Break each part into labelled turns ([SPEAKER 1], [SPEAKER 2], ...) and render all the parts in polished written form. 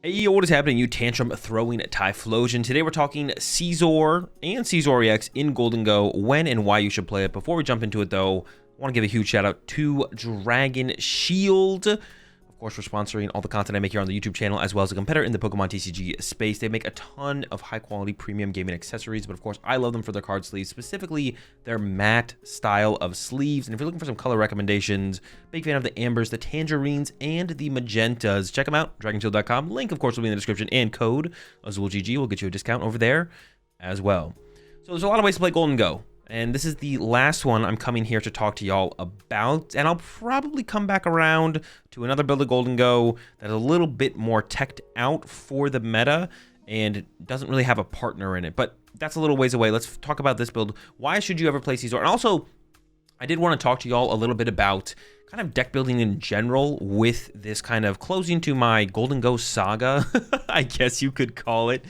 [SPEAKER 1] Hey, what is happening, you tantrum-throwing Typhlosion? Today we're talking Scizor and Scizor EX in Gholdengo, when and why you should play it. Before we jump into it, though, I want to give a huge shout-out to Dragon Shield. Of course, for sponsoring all the content I make here on the YouTube channel, as well as a competitor in the PokemonTCG space. They make a ton of high-quality premium gaming accessories, but of course, I love them for their card sleeves, specifically their matte style of sleeves. And if you're looking for some color recommendations, big fan of the ambers, the tangerines, and the magentas. Check them out, dragonshield.com. Link, of course, will be in the description, and code AzulGG will get you a discount over there as well. So there's a lot of ways to play Gholdengo. And this is the last one I'm coming here to talk to y'all about, and I'll probably come back around to another build of Gholdengo that's a little bit more teched out for the meta and doesn't really have a partner in it, but that's a little ways away. Let's talk about this build. Why should you ever play Scizor? And also, I did want to talk to y'all a little bit about kind of deck building in general with this kind of closing to my Gholdengo saga, I guess you could call it.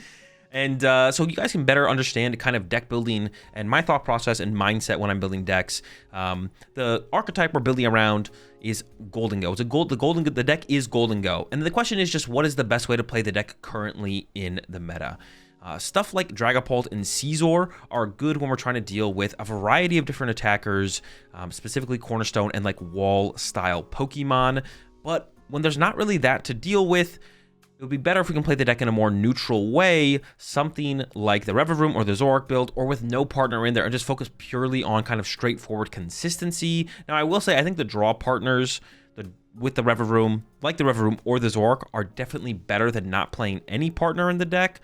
[SPEAKER 1] And so you guys can better understand kind of deck building and my thought process and mindset when I'm building decks. The archetype we're building around is Gholdengo. It's the deck is Gholdengo. And the question is just, what is the best way to play the deck currently in the meta? Stuff like Dragapult and Scizor are good when we're trying to deal with a variety of different attackers, specifically Cornerstone and like wall style Pokemon. But when there's not really that to deal with, it would be better if we can play the deck in a more neutral way, something like the Revavroom or the Zoroark build, or with no partner in there and just focus purely on kind of straightforward consistency. Now, I will say, I think the draw partners with the Revavroom, like the Revavroom or the Zoroark, are definitely better than not playing any partner in the deck.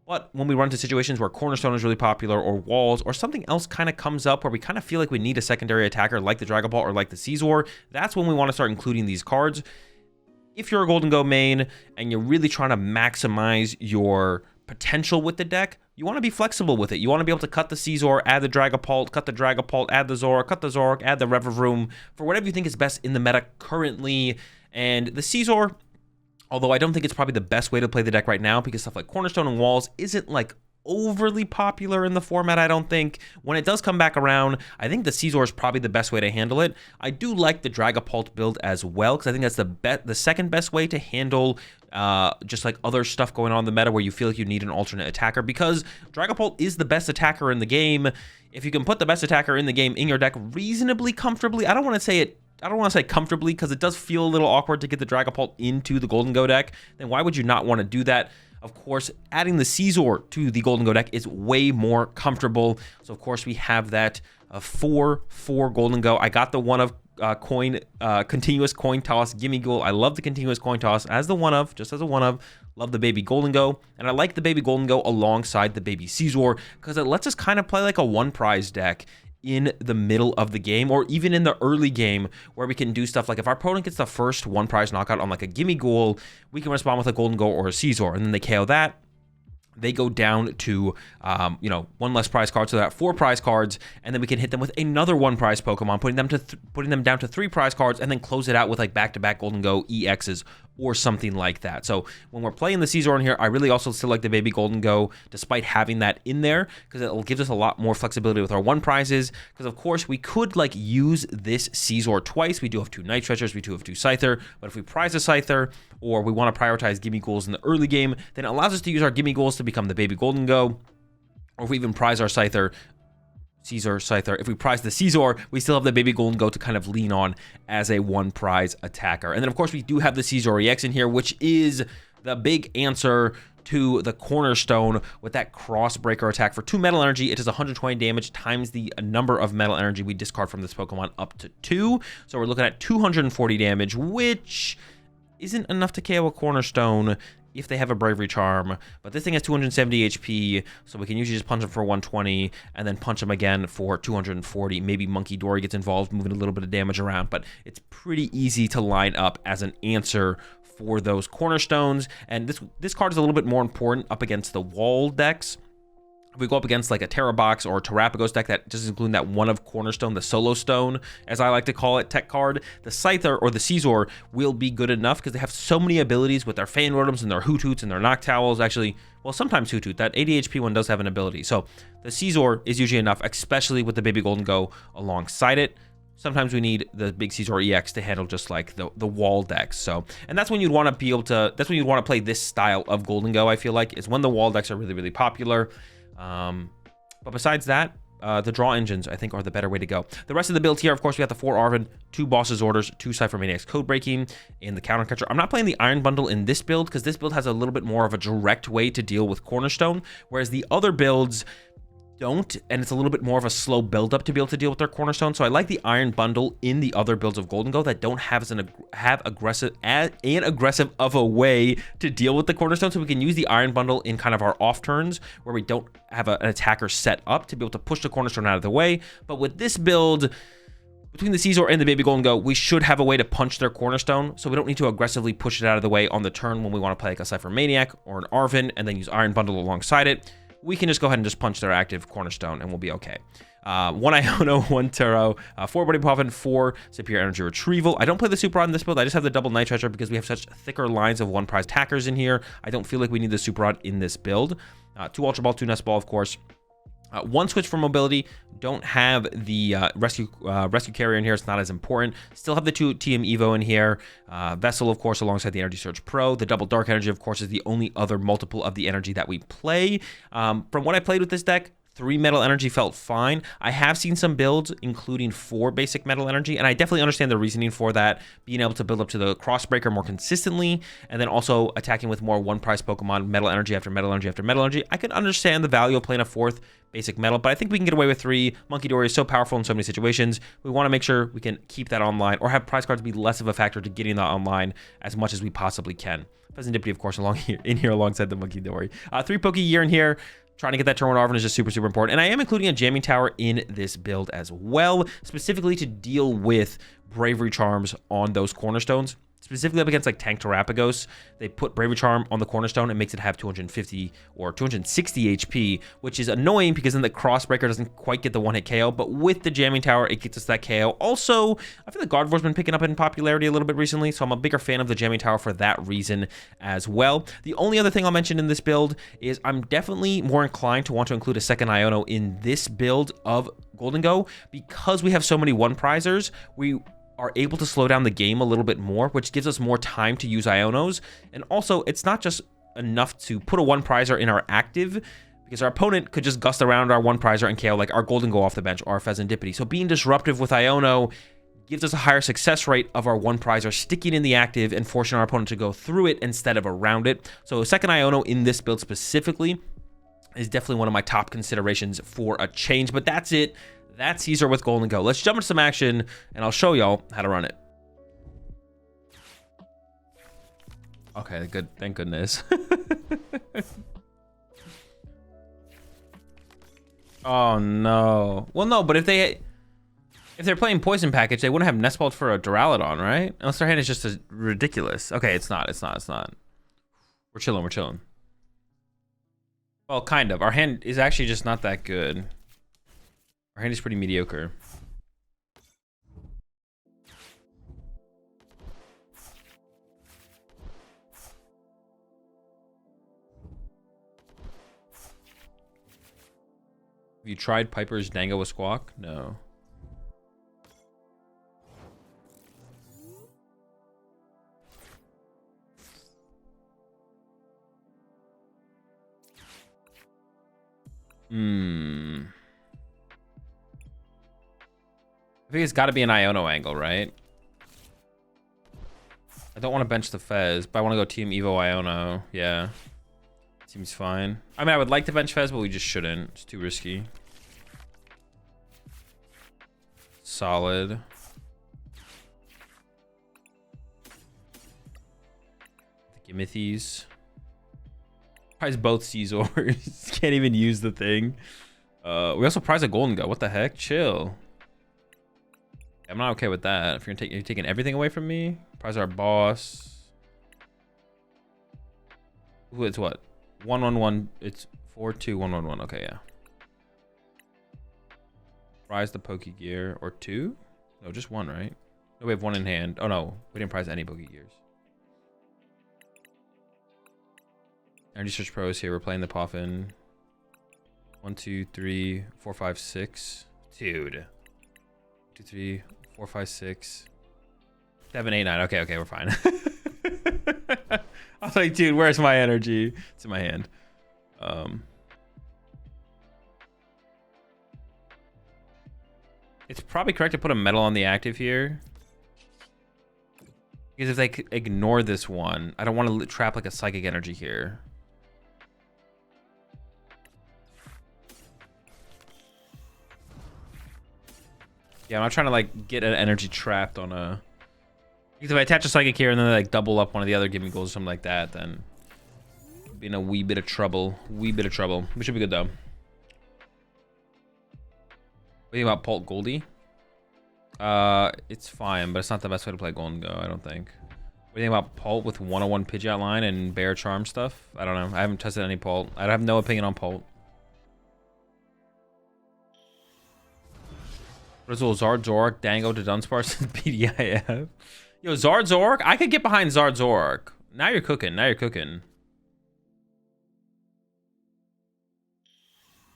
[SPEAKER 1] But when we run into situations where Cornerstone is really popular, or Walls, or something else kind of comes up where we kind of feel like we need a secondary attacker like the Dragapult or like the Scizor, that's when we want to start including these cards. If you're a Gholdengo main and you're really trying to maximize your potential with the deck, you want to be flexible with it. You want to be able to cut the Scizor, add the Dragapult, cut the Dragapult, add the Zoroark, cut the Zoroark, add the Revavroom for whatever you think is best in the meta currently. And the Scizor, although I don't think it's probably the best way to play the deck right now because stuff like Cornerstone and Walls isn't like overly popular in the format, I don't think. When it does come back around, I think the Scizor is probably the best way to handle it. I do like the Dragapult build as well, because I think that's the second best way to handle just like other stuff going on in the meta where you feel like you need an alternate attacker, because Dragapult is the best attacker in the game. If you can put the best attacker in the game in your deck reasonably comfortably, I don't want to say comfortably, because it does feel a little awkward to get the Dragapult into the Gholdengo deck, then why would you not want to do that? Of course, adding the Scizor to the Gholdengo deck is way more comfortable. So, of course, we have that for Gholdengo. I got the one of continuous coin toss Gimme Ghoul. I love the continuous coin toss as the one of, just as a one of. Love the baby Gholdengo. And I like the baby Gholdengo alongside the baby Scizor, because it lets us kind of play like a one prize deck in the middle of the game, or even in the early game, where we can do stuff like if our opponent gets the first one prize knockout on like a Gimme Ghoul, we can respond with a Gholdengo or a Scizor, and then they KO that. They go down to, one less prize card, so they're at 4 prize cards, and then we can hit them with another 1 prize Pokemon, putting them down to 3 prize cards, and then close it out with like back-to-back Gholdengo EXs or something like that. So when we're playing the Scizor in here, I really also still like the baby Gholdengo, despite having that in there, because it gives us a lot more flexibility with our 1 prizes. Because of course we could like use this Scizor twice. We do have 2 Night Stretchers, we do have 2 Scyther, but if we prize a Scyther, or we want to prioritize Gimme Ghouls in the early game, then it allows us to use our Gimme Ghouls to become the baby Gholdengo. Or if we even prize our Scyther, if we prize the Scizor, we still have the baby Gholdengo to kind of lean on as a 1 prize attacker. And then of course we do have the Scizor EX in here, which is the big answer to the Cornerstone with that Crossbreaker attack. For 2 metal energy, it does 120 damage times the number of metal energy we discard from this Pokemon up to 2. So we're looking at 240 damage, which isn't enough to KO a Cornerstone if they have a Bravery Charm, but this thing has 270 HP, so we can usually just punch him for 120 and then punch him again for 240. Maybe Monkey Dory gets involved, moving a little bit of damage around, but it's pretty easy to line up as an answer for those Cornerstones. And this card is a little bit more important up against the wall decks. If we go up against like a Terrabox or a Terrapagos deck that just including that one of Cornerstone, the Solo Stone, as I like to call it, tech card, the Scyther or the Scizor will be good enough because they have so many abilities with their Fan Rotoms and their Hoothoots and their Noctowls. Actually, well, sometimes Hoothoot. That 80 HP one does have an ability. So the Scizor is usually enough, especially with the baby Gholdengo alongside it. sometimes we need the big Scizor EX to handle just like the wall decks. So, and that's when you'd want to be able to, that's when you'd want to play this style of Gholdengo, I feel like, is when the wall decks are really, really popular. But besides that, the draw engines, I think, are the better way to go. The rest of the build here, of course, we got the 4 Arven, 2 Boss's Orders, 2 Cypher Maniacs Code Breaking, and the Counter Catcher. I'm not playing the Iron Bundle in this build because this build has a little bit more of a direct way to deal with Cornerstone, whereas the other builds don't, and it's a little bit more of a slow build up to be able to deal with their Cornerstone. So I like the Iron Bundle in the other builds of Gholdengo that don't have aggressive of a way to deal with the Cornerstone. So we can use the Iron Bundle in kind of our off turns where we don't have an attacker set up to be able to push the Cornerstone out of the way. But with this build, between the Scizor and the Baby Gholdengo, we should have a way to punch their Cornerstone, so we don't need to aggressively push it out of the way on the turn when we want to play like a Cypher Maniac or an Arven and then use Iron Bundle alongside it. We can just go ahead and just punch their active Cornerstone and we'll be okay. 1 Iono, 1 Turo, 4 Buddy Puffin, 4 Superior Energy Retrieval. I don't play the Super Rod in this build. I just have the double Night Treasure because we have such thicker lines of 1 prize attackers in here. I don't feel like we need the Super Rod in this build. 2 Ultra Ball, 2 Nest Ball, of course. 1 switch for mobility. Don't have the rescue carrier in here. It's not as important. Still have the 2 TM Evo in here. Vessel, of course, alongside the Energy Surge Pro. The double Dark Energy, of course, is the only other multiple of the energy that we play. From what I played with this deck, 3 Metal Energy felt fine. I have seen some builds including 4 basic Metal Energy, and I definitely understand the reasoning for that, being able to build up to the Crossbreaker more consistently, and then also attacking with more 1 prize Pokemon, Metal Energy after Metal Energy after Metal Energy. I can understand the value of playing a 4th basic Metal, but I think we can get away with 3. Monkey Dory is so powerful in so many situations. We want to make sure we can keep that online or have prize cards be less of a factor to getting that online as much as we possibly can. Pheasantipity, of course, in here alongside the Monkey Dory. 3 Pokegear in here. Trying to get that turn 1 Arven is just super, super important. And I am including a Jamming Tower in this build as well, specifically to deal with Bravery Charms on those Cornerstones. Specifically up against like Tank Terapagos, they put Bravery Charm on the Cornerstone and makes it have 250 or 260 HP, which is annoying because then the Crossbreaker doesn't quite get the 1-hit KO, but with the Jamming Tower, it gets us that KO. Also, I feel like Gardevoir's been picking up in popularity a little bit recently, so I'm a bigger fan of the Jamming Tower for that reason as well. The only other thing I'll mention in this build is I'm definitely more inclined to want to include a second Iono in this build of Gholdengo because we have so many 1-prizers. We are able to slow down the game a little bit more, which gives us more time to use Ionos. And also, it's not just enough to put a 1-prizer in our active, because our opponent could just gust around our 1-prizer and KO like our Gholdengo off the bench or our Pheasantipity. So being disruptive with Iono gives us a higher success rate of our 1-prizer sticking in the active and forcing our opponent to go through it instead of around it. So a second Iono in this build specifically is definitely one of my top considerations for a change. But that's it. That's Scizor with Gholdengo. Let's jump into some action, and I'll show y'all how to run it. Okay, good. Thank goodness. Oh no. Well, no, but if they're playing Poison Package, they wouldn't have Nest Balled for a Duraludon, right? Unless their hand is just ridiculous. Okay, it's not. We're chilling. Well, kind of. Our hand is actually just not that good. Our hand is pretty mediocre. Have you tried Piper's Dango with Squawk? No. I think it's got to be an Iono angle, right? I don't want to bench the Fez, but I want to go Team Evo Iono. Yeah. Seems fine. I mean, I would like to bench Fez, but we just shouldn't. It's too risky. Solid. The Gimithies. Prize both Scizors. Can't even use the thing. We also prize a Gholdengo. What the heck? Chill. I'm not okay with that. If you're taking everything away from me, prize our boss. Ooh, it's what? 1-1-1. It's 4-2-1-1-1. Okay, yeah. Prize the Pokegear or 2? No, just 1, right? No, we have 1 in hand. Oh no, we didn't prize any Pokegears. Energy Search Pro is here. We're playing the Puffin. 1, 2, 3, 4, 5, 6. Dude. 2, 3, 4, 5, 6, 7, 8, 9. Okay, we're fine. I was like, dude, where's my energy? It's in my hand. It's probably correct to put a metal on the active here. Because if they ignore this one, I don't want to trap like a psychic energy here. Yeah, I'm not trying to like get an energy trapped on a... Because if I attach a psychic here and then they like double up one of the other gimme goals or something like that, then be in a wee bit of trouble. We should be good though. What do you think about Pult Goldie? It's fine, but it's not the best way to play Gholdengo, I don't think. What do you think about Pult with 101 Pidgeot line and Bear Charm stuff? I don't know. I haven't tested any Pult. I have no opinion on Pult. What is Zard, Zorak, Dango to Dunsparce, PDIF? Yo, Zard, Zorak? I could get behind Zard, Zorak. Now you're cooking.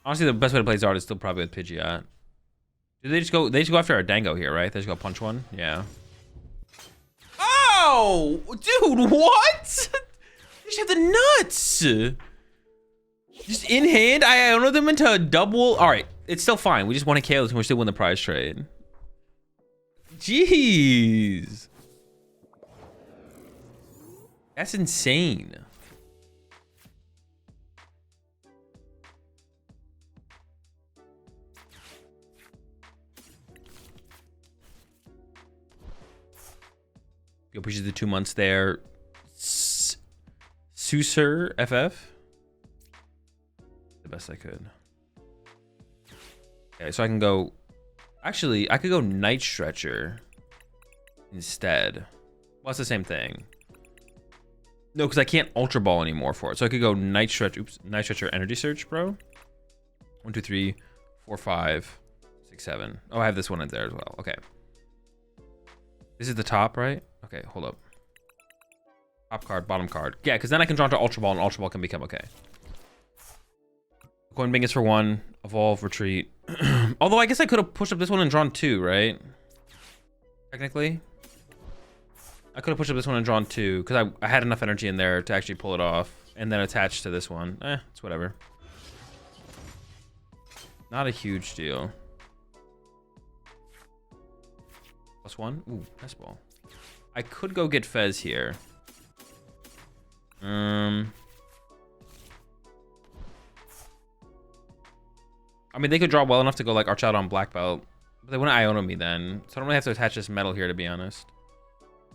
[SPEAKER 1] Honestly, the best way to play Zard is still probably with Pidgeot. Did they just go after our Dango here, right? They just go punch one? Yeah. Oh! Dude, what? They just have the nuts! Just in hand, I Iono them into a double. Alright, it's still fine. We just want to KO this and we still win the prize trade. Jeez. That's insane. Yo, appreciate the 2 months there. Scizor FF. The best I could. Okay, so I can go... Actually, I could go Night Stretcher instead. Well, it's the same thing. No, because I can't Ultra Ball anymore for it. So I could go Night Stretch. Oops, Night Stretcher Energy Search, bro. 1, 2, 3, 4, 5, 6, 7. Oh, I have this one in there as well. Okay. This is the top, right? Okay, hold up. Top card, bottom card. Yeah, because then I can draw into Ultra Ball, and Ultra Ball can become okay. Coin Bingus for 1. Evolve, retreat. Although I guess I could have pushed up this one and drawn 2, right? Technically. I could have pushed up this one and drawn 2, because I had enough energy in there to actually pull it off. And then attach to this one. It's whatever. Not a huge deal. +1? Ooh, nice ball. I could go get Fez here. I mean, they could draw well enough to go like Arch Out on Black Belt. But they wouldn't Iono me then. So I don't really have to attach this metal here, to be honest.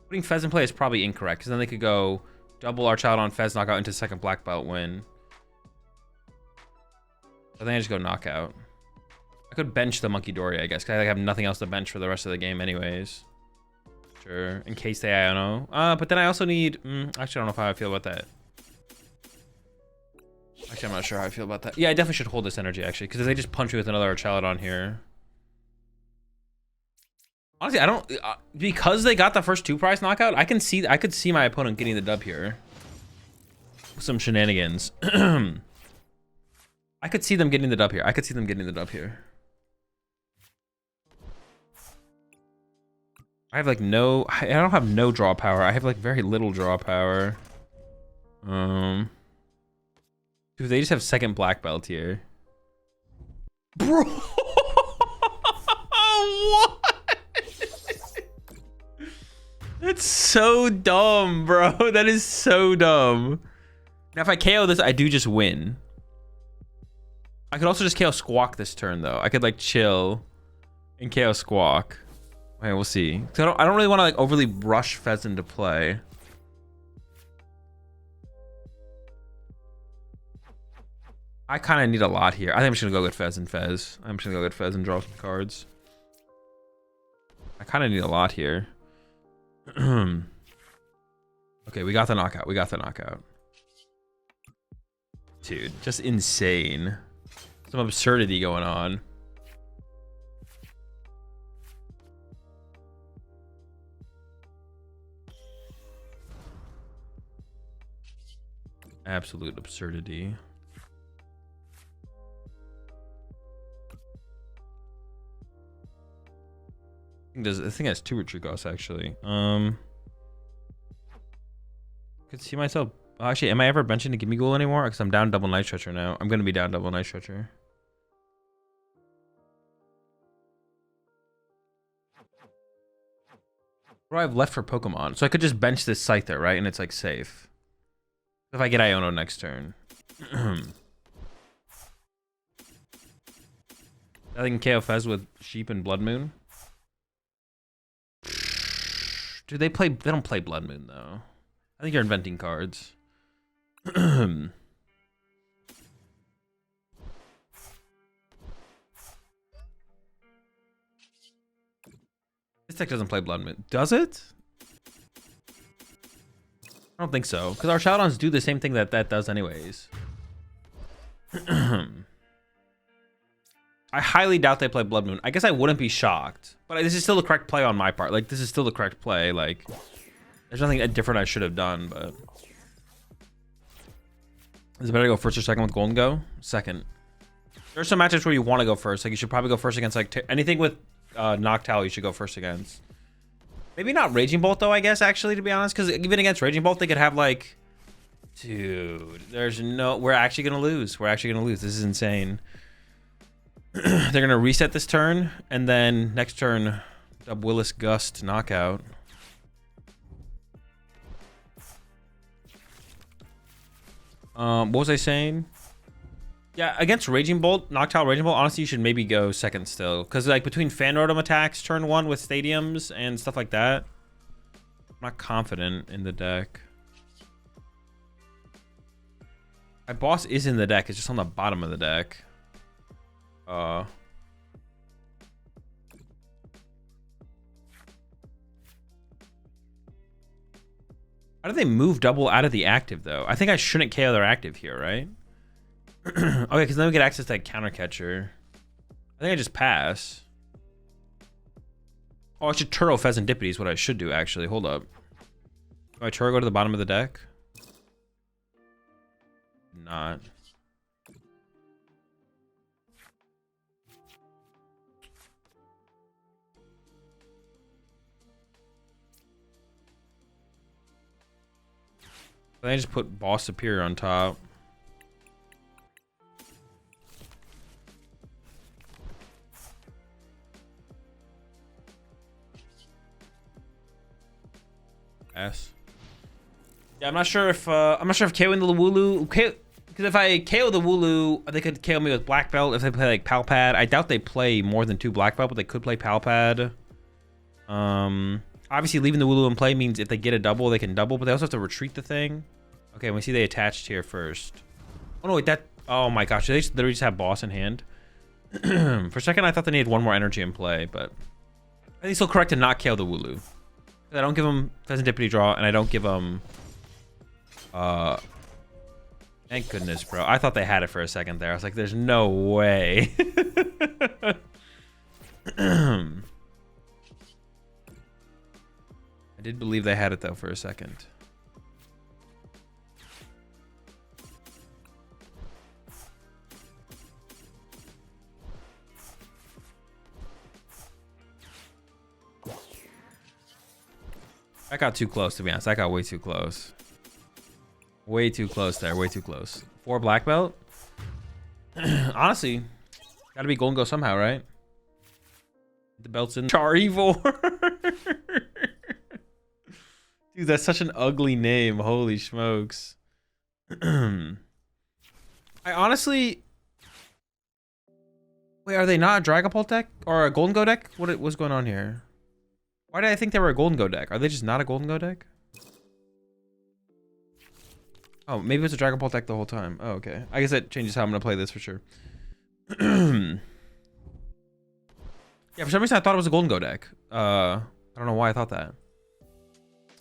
[SPEAKER 1] Putting Fez in play is probably incorrect, because then they could go double Arch Out on Fez, knockout into second Black Belt win. I think I just go knockout. I could bench the Monkey Dory, I guess, because I have nothing else to bench for the rest of the game anyways. Sure, in case they Iono. But then I also need... actually, I don't know how I feel about that. Actually, I'm not sure how I feel about that. Yeah, I definitely should hold this energy, actually, because if they just punch me with another Archaladon here... Honestly, I don't... because they got the first 2 prize knockout, I could see my opponent getting the dub here. Some shenanigans. I could see them getting the dub here. I have like no... I don't have no draw power. I have like very little draw power. Dude, they just have second Black Belt here. Bro! What? That's so dumb, bro. That is so dumb. Now, if I KO this, I do just win. I could also just KO Squawk this turn, though. I could, like, chill and KO Squawk. Okay, we'll see. So I don't really want to, like, overly rush Fez into play. I kind of need a lot here. I think I'm just going to go get Fez and Fez. I'm just going to go get Fez and draw some cards. I kind of need a lot here. Okay, we got the knockout. Dude, just insane. Some absurdity going on. Absolute absurdity. I think it has 2 retreat costs actually. Could see myself. Actually, am I ever benching to Gimme Ghoul anymore? Because I'm down double Night Stretcher now. I'm gonna be down double Night Stretcher. What do I have left for Pokemon? So I could just bench this Scyther, right? And it's like safe. If I get Iono next turn. I think KO Fez with Sheep and Blood Moon. Do they play? They don't play Blood Moon though. I think you're inventing cards. This deck doesn't play Blood Moon. Does it? I don't think so. Because our Shadowdons do the same thing that does anyways. I highly doubt they play Blood Moon. I guess I wouldn't be shocked. But this is still the correct play on my part. Like, this is still the correct play. Like, there's nothing different I should have done, but... Is it better to go first or second with Gholdengo? Second. There's some matchups where you want to go first. Like, you should probably go first against, like, anything with Noctowl you should go first against. Maybe not Raging Bolt, though, I guess, actually, to be honest. Because even against Raging Bolt, they could have, like... Dude, there's no... We're actually going to lose. We're actually going to lose. This is insane. They're going to reset this turn, and then next turn, Dub Willis Gust knockout. What was I saying? Yeah, against Raging Bolt, Noctowl Raging Bolt, honestly, you should maybe go second still. Because, like, between Fan Rotom attacks turn 1 with Stadiums and stuff like that, I'm not confident in the deck. My boss is in the deck. It's just on the bottom of the deck. How do they move double out of the active, though? I think I shouldn't KO their active here, right? Okay, because then we get access to that counter catcher. I think I just pass. Oh, I should Turo Pheasantipity is what I should do, actually. Hold up. Do I Turo go to the bottom of the deck? Not. Then I just put Boss Superior on top. S. Yeah, I'm not sure if KOing the Wooloo, because if I KO the Wooloo, they could KO me with Black Belt if they play like Palpad. I doubt they play more than 2 Black Belt, but they could play Palpad. Obviously, leaving the Wooloo in play means if they get a double, they can double, but they also have to retreat the thing. Okay, we see they attached here first. Oh, no, wait, that... Oh, my gosh. They literally just have Boss in hand. For a second, I thought they needed 1 more energy in play, but... I think it's still correct to not KO the Wooloo. I don't give them Pheasantipity draw, and I don't give them... Thank goodness, bro. I thought they had it for a second there. I was like, there's no way. I did believe they had it, though, for a second. That got too close, to be honest. That got way too close. Way too close there. Way too close. 4 Black Belt? Honestly, gotta be Gholdengo somehow, right? The belt's in Charivor. Dude, that's such an ugly name. Holy smokes. I honestly... Wait, are they not a Dragapult deck? Or a Gholdengo deck? What's going on here? Why did I think they were a Gholdengo deck? Are they just not a Gholdengo deck? Oh, maybe it's a Dragapult deck the whole time. Oh, okay. I guess that changes how I'm going to play this for sure. Yeah, for some reason I thought it was a Gholdengo deck. I don't know why I thought that.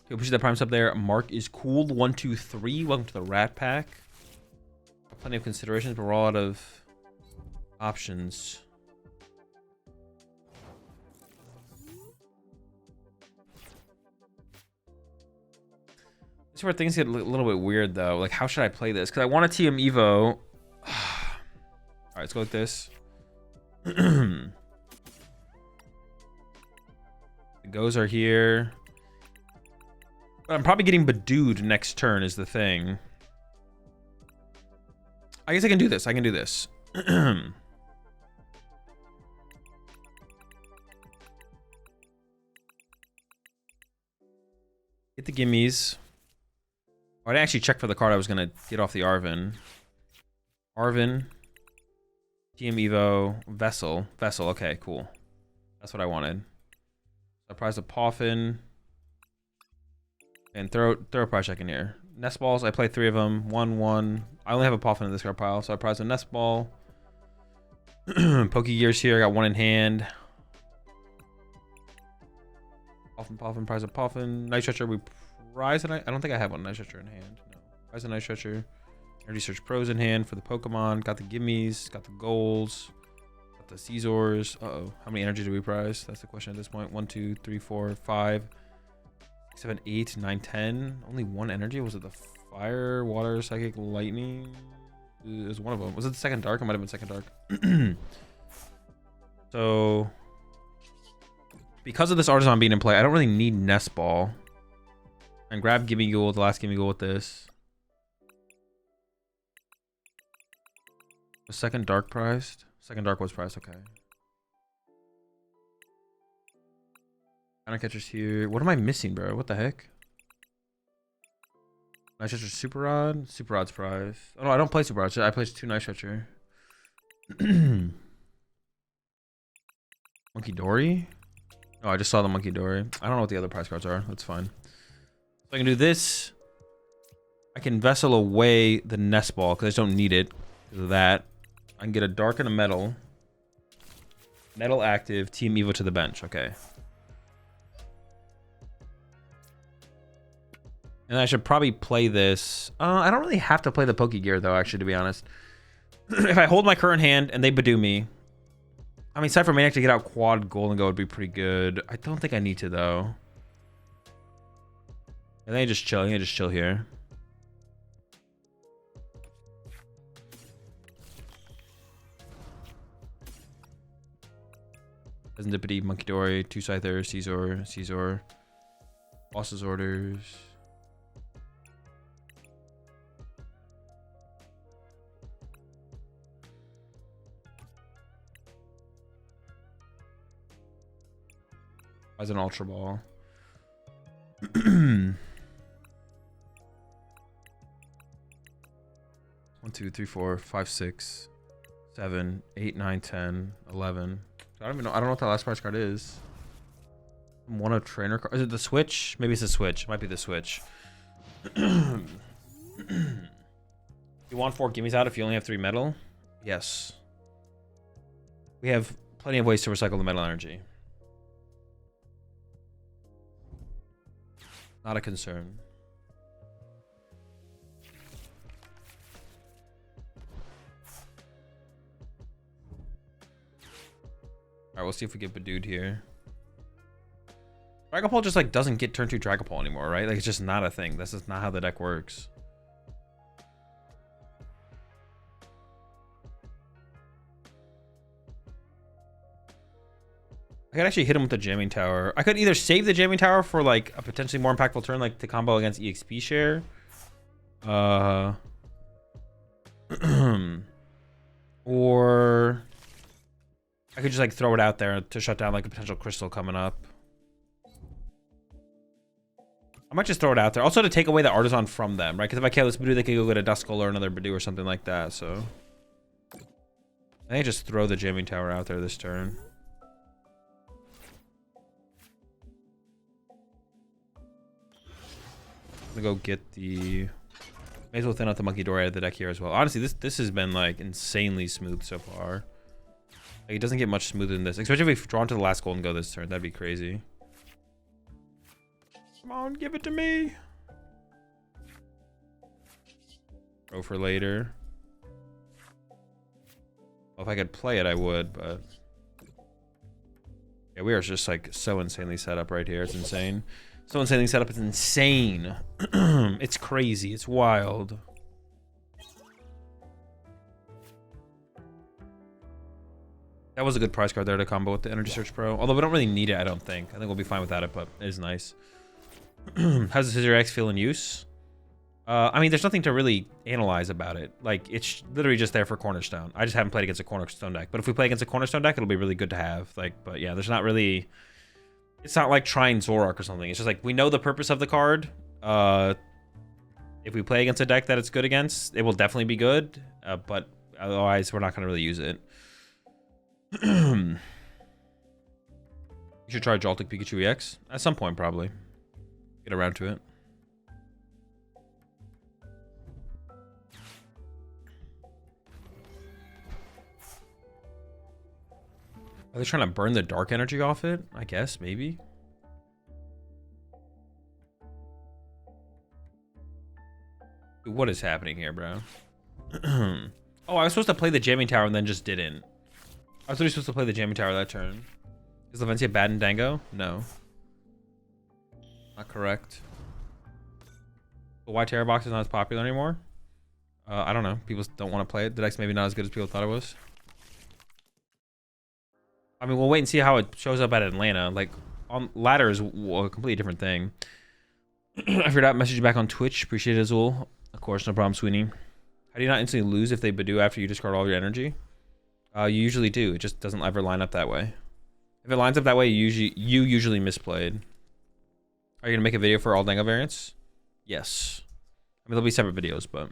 [SPEAKER 1] Okay, push that Prime sub there. Mark is cool. 1, 2, 3. Welcome to the Rat Pack. Plenty of considerations, but we're all out of options. This is where things get a little bit weird, though. Like, how should I play this? Because I want a TM Evo. All right, let's go with this. The goes are here. But I'm probably getting Badooed next turn is the thing. I guess I can do this. I can do this. Get the gimmies. Oh, I didn't actually check for the card I was going to get off the Arvin. Arvin. TM Evo. Vessel. Vessel. Okay, cool. That's what I wanted. Surprise a Poffin. And throw a prize check in here. Nest balls, I play 3 of them. 1-1. I only have a Poffin in this card pile, so I prize a Nest ball. Pokegears here, I got 1 in hand. Poffin, prize a Poffin. Night Stretcher, we prize it. I don't think I have one Night Stretcher in hand. No. Prize a Night Stretcher. Energy Search Pros in hand for the Pokemon. Got the gimmies, got the goals, got the Scizors. Uh-oh. How many energy do we prize? That's the question at this point. 1, 2, 3, 4, 5. 7, 8, 9, 10. Only 1 energy. Was it the fire, water, psychic, lightning? It was one of them. Was it the second dark? It might have been second dark. So, because of this Artisan being in play, I don't really need Nest Ball. And grab Gimme Ghoul, the last Gimme Ghoul with this. The second dark prized? Second dark was priced, okay. Counter catchers here. What am I missing, bro? What the heck? Night Stretcher Super Rod. Super Rod's prize. Oh no, I don't play Super Rod. I play 2 Night Stretcher. Monkey Dory? Oh, I just saw the Monkey Dory. I don't know what the other prize cards are. That's fine. So I can do this. I can vessel away the Nest Ball because I just don't need it. Because of that. I can get a Dark and a Metal. Metal active. Team Evo to the bench. Okay. And I should probably play this. I don't really have to play the Pokegear, though, actually, to be honest. If I hold my current hand and they Badoo me... I mean, aside from Maniac to get out quad Gholdengo would be pretty good. I don't think I need to, though. And then I just chill. I can just chill here. Serendipity, Monkey Dory, 2 Scyther, Scizor. Boss's Orders. As an Ultra Ball. 1, 2, 3, 4, 5, 6, 7, 8, 9, 10, 11. I don't even know. I don't know what that last prize card is. One of trainer card. Is it the Switch? Maybe it's the Switch. It might be the Switch. You want 4 gimmies out if you only have 3 metal? Yes. We have plenty of ways to recycle the metal energy. Not a concern. Alright, we'll see if we get Badooed here. Dragapult just like doesn't get turn 2 Dragapult anymore, right? Like it's just not a thing. This is not how the deck works. I could actually hit him with the Jamming Tower. I could either save the Jamming Tower for like a potentially more impactful turn, like to combo against EXP share. Or I could just like throw it out there to shut down like a potential crystal coming up. I might just throw it out there. Also to take away the Artisan from them, right? Because if I kill this Badoo, they could go get a Duskull or another Badoo or something like that. So I think just throw the Jamming Tower out there this turn. I'm gonna go get the... May as well thin out the Monkey Dory out of the deck here as well. Honestly, this has been like insanely smooth so far. Like, it doesn't get much smoother than this. Especially if we've drawn to the last Gholdengo this turn. That'd be crazy. Come on, give it to me. Go for later. Well, if I could play it, I would, but... Yeah, we are just like so insanely set up right here. It's insane. So insanely set up. It's insane. It's crazy. It's wild. That was a good price card there to combo with the Energy Search Pro. Although we don't really need it, I don't think. I think we'll be fine without it, but it is nice. How's the Scizor X feel in use? I mean, there's nothing to really analyze about it. Like, it's literally just there for Cornerstone. I just haven't played against a Cornerstone deck. But if we play against a Cornerstone deck, it'll be really good to have. Like, but yeah, there's not really... It's not like trying Zoroark or something. It's just like, we know the purpose of the card. If we play against a deck that it's good against, it will definitely be good. But otherwise, we're not going to really use it. You should try Joltik Pikachu EX at some point, probably. Get around to it. Are they trying to burn the dark energy off it? I guess, maybe. Dude, what is happening here, bro? Oh, I was supposed to play the Jamming Tower and then just didn't. I was really supposed to play the Jamming Tower that turn. Is Lavencia bad in Dango? No. Not correct. The White Terror Box is not as popular anymore. I don't know. People don't want to play it. The deck's maybe not as good as people thought it was. I mean, we'll wait and see how it shows up at Atlanta. Like, on ladder is a completely different thing. I forgot to message you back on Twitch. Appreciate it, Azul. Of course, no problem, Sweeney. How do you not instantly lose if they Badoo after you discard all your energy? You usually do. It just doesn't ever line up that way. If it lines up that way, you usually misplayed. Are you going to make a video for all Dango variants? Yes. I mean, there'll be separate videos, but...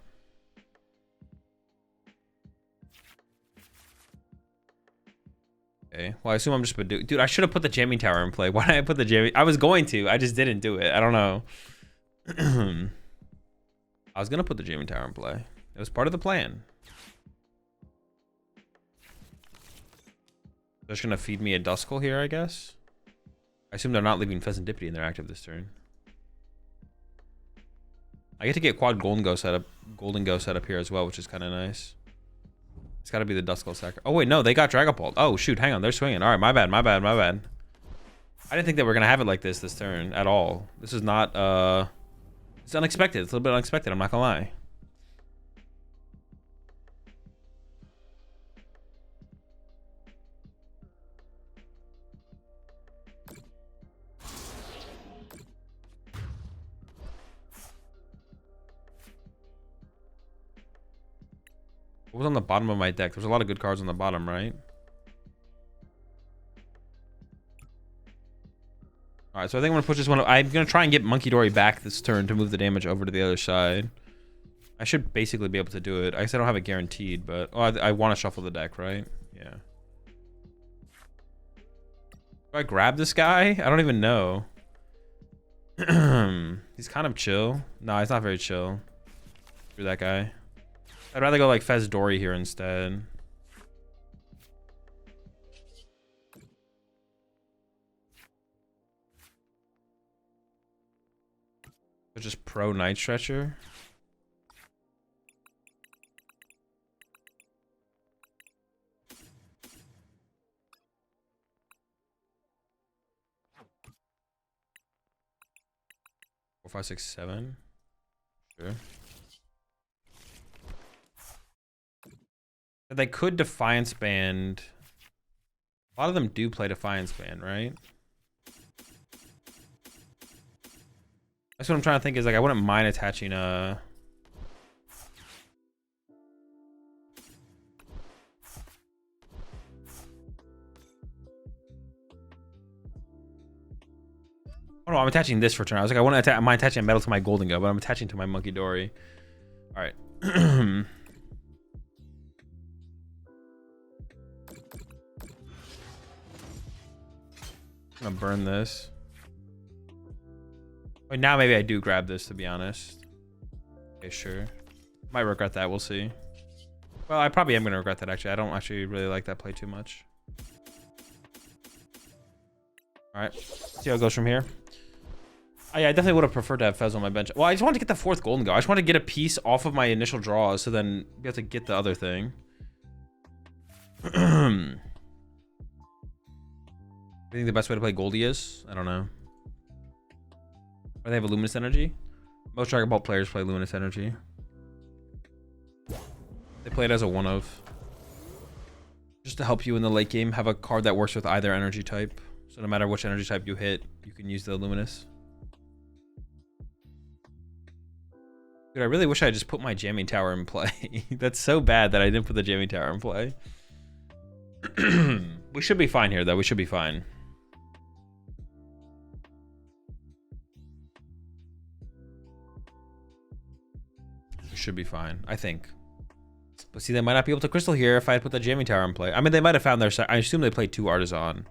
[SPEAKER 1] Okay. Well, I assume I'm just... Dude, I should have put the Jamming Tower in play. Why did I put the Jamming... I was going to. I just didn't do it. I don't know. I was going to put the Jamming Tower in play. It was part of the plan. They're just going to feed me a Duskull here, I guess. I assume they're not leaving Pheasantipity in their active this turn. I get to get quad Gholdengo set up here as well, which is kind of nice. It's got to be the Duskull sacker. Oh, wait, no, they got Dragapult. Oh, shoot, hang on, they're swinging. All right, my bad. I didn't think that we're going to have it like this turn at all. This is not, it's unexpected. It's a little bit unexpected, I'm not going to lie. What was on the bottom of my deck? There's a lot of good cards on the bottom, right? Alright, so I think I'm going to push this one. I'm going to try and get Monkey Dory back this turn to move the damage over to the other side. I should basically be able to do it. I guess I don't have it guaranteed, but... Oh, I want to shuffle the deck, right? Yeah. Do I grab this guy? I don't even know. He's kind of chill. No, he's not very chill. Screw that guy. I'd rather go like Fez Dory here instead. But just pro Night Stretcher. Four, 5, 6, 7. Sure. They could Defiance Band. A lot of them do play Defiance Band, right? That's what I'm trying to think is like I wouldn't mind attaching a... Oh no, I'm attaching this for turn. I was like, I want to attach. I'm attaching a metal to my Gholdengo, but I'm attaching to my Monkey Dory. All right. I'm gonna burn this. Wait, now maybe I do grab this, to be honest. Okay, sure. Might regret that. We'll see. Well, I probably am gonna regret that. Actually, I don't actually really like that play too much. All right. See how it goes from here. Yeah, I definitely would have preferred to have Fez on my bench. Well, I just wanted to get the fourth Gholdengo. I just wanted to get a piece off of my initial draws, so then be able to get the other thing. I think the best way to play Goldie is? I don't know. Or they have a Luminous Energy? Most Dragon Ball players play Luminous Energy. They play it as a one-of. Just to help you in the late game, have a card that works with either energy type. So no matter which energy type you hit, you can use the Luminous. Dude, I really wish I just put my jamming tower in play. That's so bad that I didn't put the jamming tower in play. We should be fine here, though. We should be fine. We should be fine, I think. But see, they might not be able to crystal here if I had put the jamming tower in play. I mean, they might have found their... I assume they played 2 Artisan.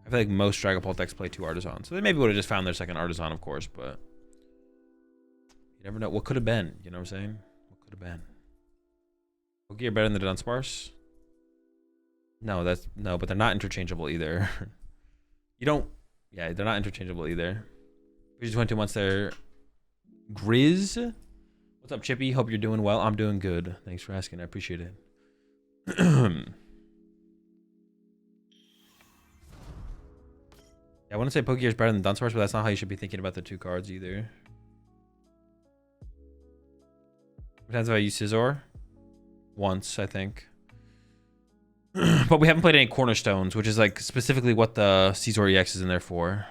[SPEAKER 1] I feel like most Dragapult decks play 2 Artisan. So they maybe would have just found their second Artisan, of course, but... You never know. What could have been? You know what I'm saying? What could have been? Okay, you're better than the Dunsparce? No, that's... No, but they're not interchangeable either. You don't... Yeah, they're not interchangeable either. We just went to once they're... Grizz? What's up, Chippy? Hope you're doing well. I'm doing good. Thanks for asking. I appreciate it. Yeah, I wouldn't say Pokegear is better than Dunsparce, but that's not how you should be thinking about the 2 cards either. Depends if I use Scizor. Once, I think. But we haven't played any Cornerstones, which is like specifically what the Scizor EX is in there for.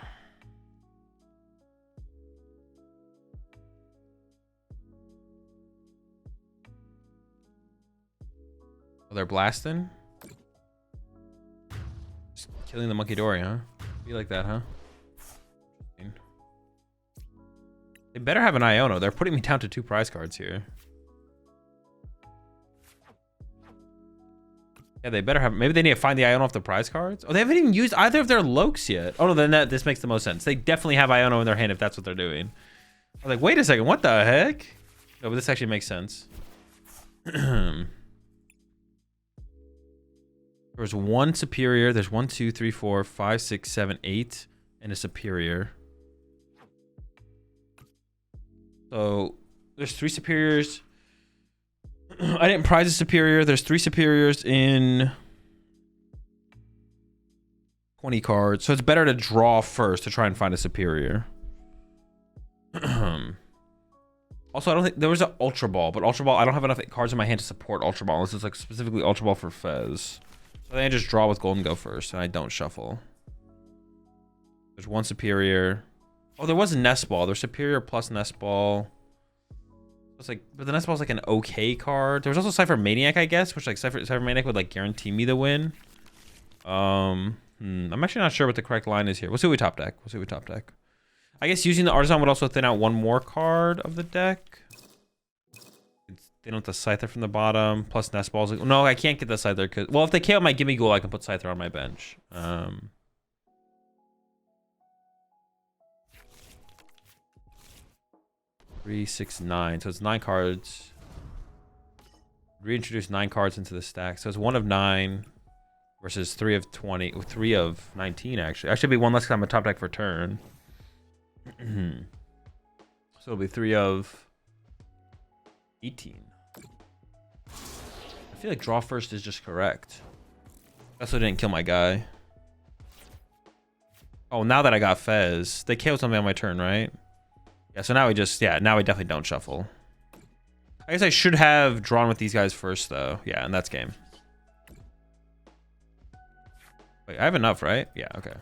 [SPEAKER 1] Oh, they're blasting? Just killing the Monkey Dory, huh? Be like that, huh? They better have an Iono. They're putting me down to 2 prize cards here. Yeah, they better have... Maybe they need to find the Iono off the prize cards? Oh, they haven't even used either of their Lokes yet. Oh, no, then this makes the most sense. They definitely have Iono in their hand if that's what they're doing. I was like, wait a second, what the heck? No, but this actually makes sense. There's 1 superior. There's 1, 2, 3, 4, 5, 6, 7, 8, and a superior. So there's 3 superiors. I didn't prize a superior. There's 3 superiors in 20 cards. So it's better to draw first to try and find a superior. Also, I don't think there was an Ultra Ball, but Ultra Ball, I don't have enough cards in my hand to support Ultra Ball. This is like specifically Ultra Ball for Fez. So then I just draw with Gholdengo first, and I don't shuffle. There's 1 superior. Oh, there was a Nest Ball. There's superior plus Nest Ball. It's like, but the Nest Ball is like an okay card. There was also Cypher Maniac, I guess, which like Cypher Maniac would like guarantee me the win. I'm actually not sure what the correct line is here. We'll see what we top deck. We'll see what we top deck. I guess using the Artisan would also thin out 1 more card of the deck. They don't have the Scyther from the bottom, plus Nest Balls. No, I can't get the Scyther, because... Well, if they KO my Gimme Ghoul, I can put Scyther on my bench. 3, 6, 9. So it's 9 cards. Reintroduce 9 cards into the stack. So it's 1 of 9 versus 3 of 20. 3 of 19, actually. I should be 1 less because I'm a top deck for turn. So it'll be 3 of 18. I feel like draw first is just correct. That's what didn't kill my guy. Oh, now that I got Fez, they killed something on my turn, right? Yeah, so now we just, yeah, now we definitely don't shuffle. I guess I should have drawn with these guys first, though. Yeah, and that's game. Wait, I have enough, right? Yeah, okay.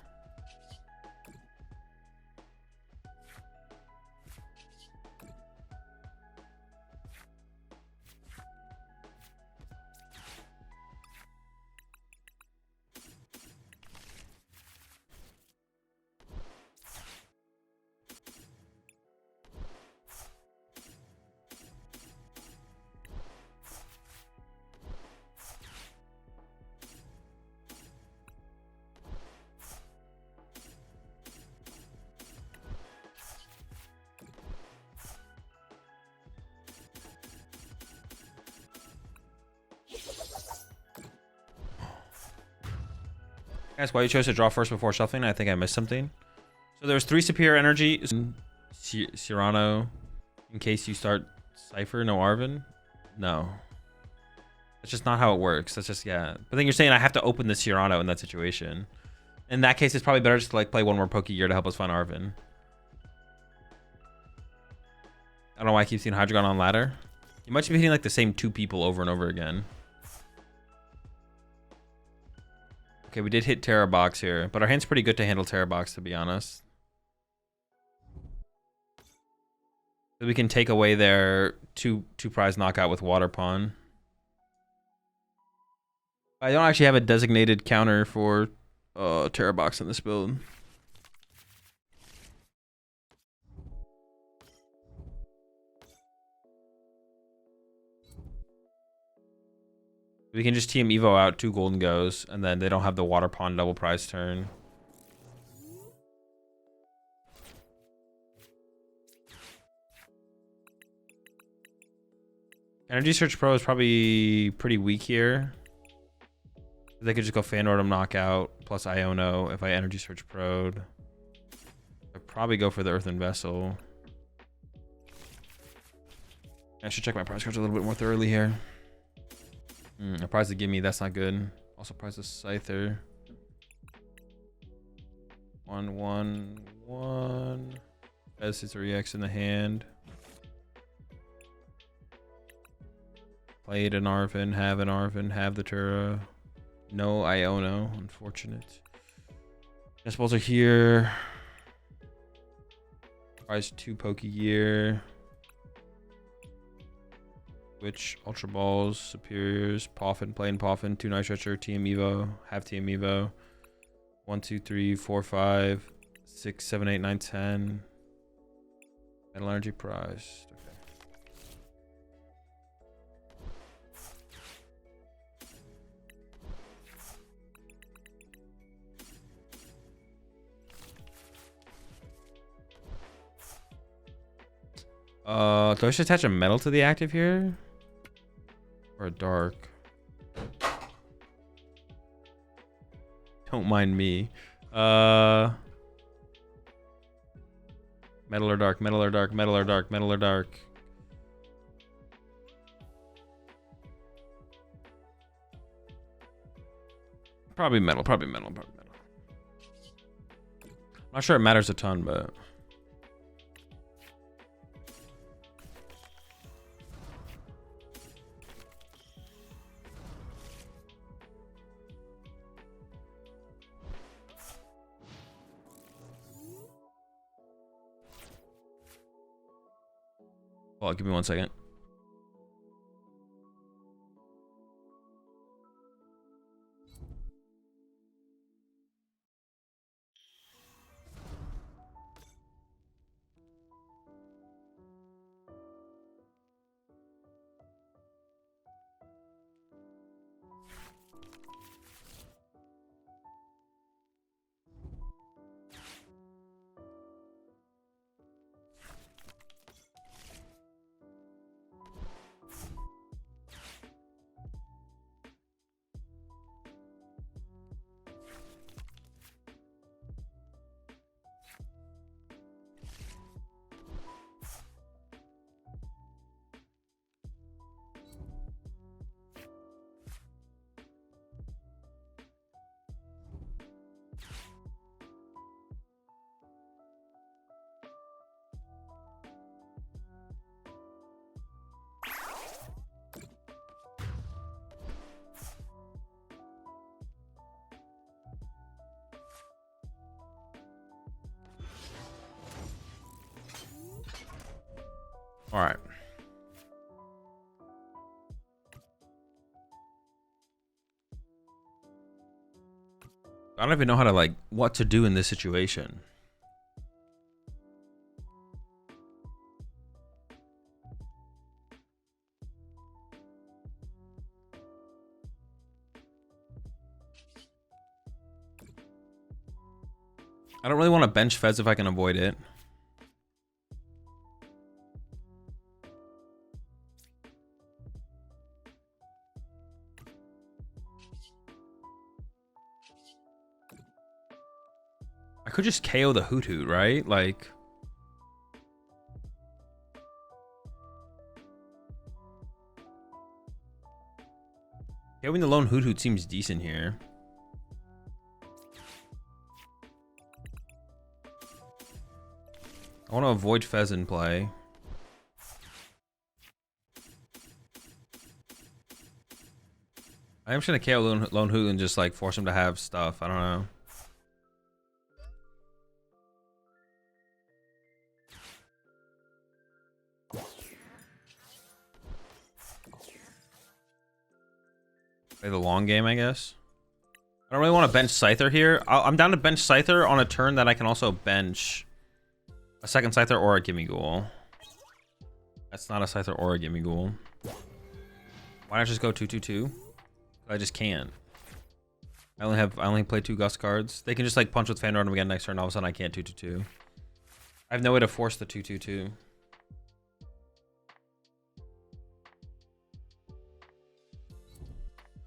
[SPEAKER 1] Guys, why you chose to draw first before shuffling? I think I missed something. So there's 3 superior energy. Cyrano, in case you start Cypher, no Arvin? No. That's just not how it works. That's just, yeah. But then you're saying I have to open the Cyrano in that situation. In that case, it's probably better just to like play 1 more Pokegear to help us find Arvin. I don't know why I keep seeing Hydreigon on ladder. You might be hitting like the same 2 people over and over again. Okay, we did hit Terra Box here, but our hand's pretty good to handle Terra Box, to be honest. We can take away their two prize knockout with Water Pawn. I don't actually have a designated counter for Terra Box in this build. We can just TM Evo out 2 Gholdengos, and then they don't have the Water Pawn double prize turn. Energy Search Pro is probably pretty weak here. They could just go Fanordum Knockout plus Iono if I Energy Search Pro'd. I'd probably go for the Earthen Vessel. I should check my prize cards a little bit more thoroughly here. A prize to give me, that's not good. Also prize the Scyther. 1/1/1. As his 3x in the hand. Played an Arven, have the Tura. No Iono, unfortunate. Nest balls are here. Prize 2 Pokegear. Witch, Ultra Balls, Superiors, Poffin, playing Poffin, 2 Night Stretcher, TM Evo, have TM Evo. 1, 2, 3, 4, 5, 6, 7, 8, 9, 10. Metal Energy prize. Do I just attach a metal to the active here? Or a dark? Don't mind me. Metal or dark, metal or dark, metal or dark, metal or dark. Probably metal, probably metal, probably metal. I'm not sure it matters a ton, but... Well, give me 1 second. All right. I don't even know how to, like, what to do in this situation. I don't really want to bench Fez if I can avoid it. I could just KO the Hoot Hoot, right? Like... KOing the lone Hoot Hoot seems decent here. I want to avoid Fez in play. I'm just gonna KO Lone Hoot and just like force him to have stuff. I don't know. Play the long game, I guess. I don't really want to bench Scizor here. I'm down to bench Scizor on a turn that I can also bench a second Scizor or a Gimmighoul. That's not a Scizor or a Gimmighoul. Why not just go 2/2/2? I just can't. I only play 2 Gust cards. They can just like punch with Fan Rotom again next turn. All of a sudden I can't 2/2/2. I have no way to force the 2/2/2.